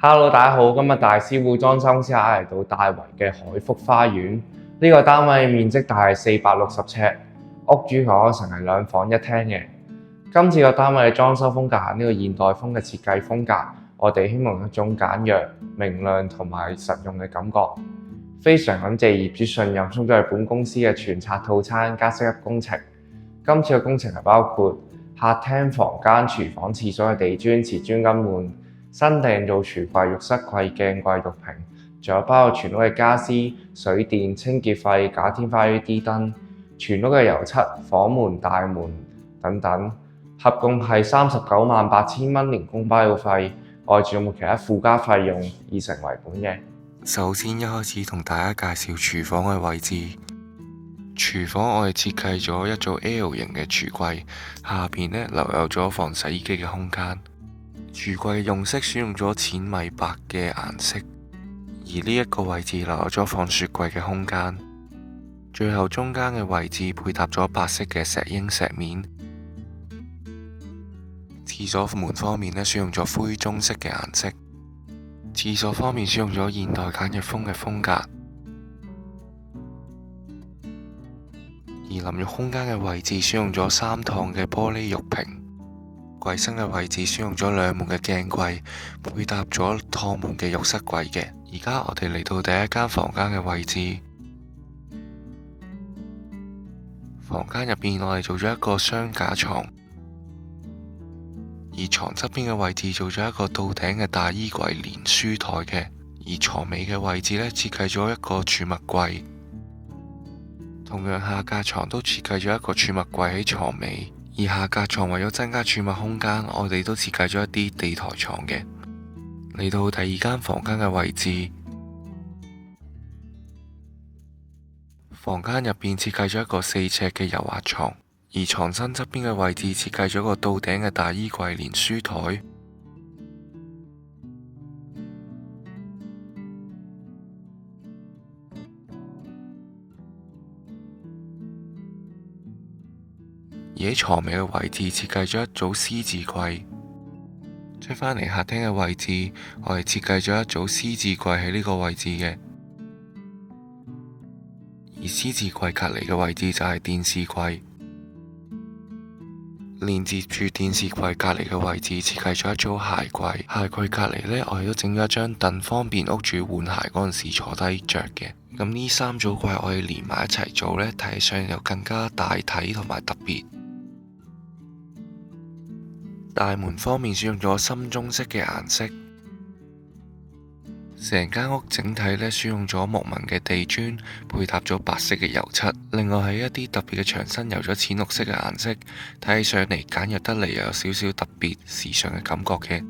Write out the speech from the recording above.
Hello，大家好，今日大師傅裝修之下嚟到大圍嘅海福花園。呢個單位面積大係460尺，屋主可成係2房1廳嘅。今次個單位嘅裝修風格係呢個現代風嘅設計風格，我哋希望一種簡約、明亮同埋實用嘅感覺。非常感謝業主信任，送咗係本公司嘅全拆套餐加適合工程。今次嘅工程係包括客廳、房間、廚房、廁所嘅地磚、瓷磚更換。新訂造櫥櫃、浴室櫃、鏡櫃、浴屏，仲有包括全屋嘅家私、水電、清潔費、假天花 LED 燈、全屋嘅油漆、房門、大門等等，合共係398000蚊連工包費，外仲有冇其他附加費用以成為本嘅？首先一開始同大家介紹廚房嘅位置。廚房我哋設計咗一組 L 型嘅櫥櫃，下邊呢留有咗防洗衣機嘅空間。櫥櫃嘅用色選用咗淺米白嘅顏色，而呢一個位置留有咗放雪櫃嘅空間。最後中間嘅位置配搭咗白色嘅石英石面。廁所門方面呢，選用咗灰棕色嘅顏色。廁所方面選用咗現代簡約風嘅風格。而淋浴空間嘅位置選用咗3趟嘅玻璃浴屏。櫃身嘅位置選用咗2門嘅鏡櫃，配搭咗趟門嘅浴室櫃嘅。而家我哋嚟到第一間房間嘅位置。房間入邊我哋做咗一個雙架床，而床側邊嘅位置做咗一個到頂嘅大衣櫃連書台嘅。而床尾嘅位置呢，設計咗一個儲物櫃，同樣下架床都設計咗一個儲物櫃喺床尾。而下格床為咗增加儲物空間，我哋都設計咗一啲地台床嘅。嚟到第二間房間嘅位置，房間入邊設計咗一個4尺嘅柔滑床，而床身側邊嘅位置設計咗一個到頂嘅大衣櫃連書台。而喺床尾嘅位置設計咗一組獅字櫃。出返嚟客廳嘅位置，我哋設計咗一組獅字櫃喺呢個位置嘅。而獅字櫃隔離嘅位置就係電視櫃。連接住電視櫃隔離嘅位置設計咗一組鞋櫃。鞋櫃隔離呢，我哋都整咗一張凳，方便屋主換鞋嗰陣時坐低着嘅。咁呢3組櫃我哋連埋一齊做呢，睇上又更加大體同埋特別。大門方面選用咗深棕色嘅顏色，成間屋整體呢選用咗木紋嘅地磚，配搭咗白色嘅油漆。另外係一啲特別嘅牆身油咗淺綠色嘅顏色，睇起上嚟簡約得嚟又有少少特別時尚嘅感覺嘅。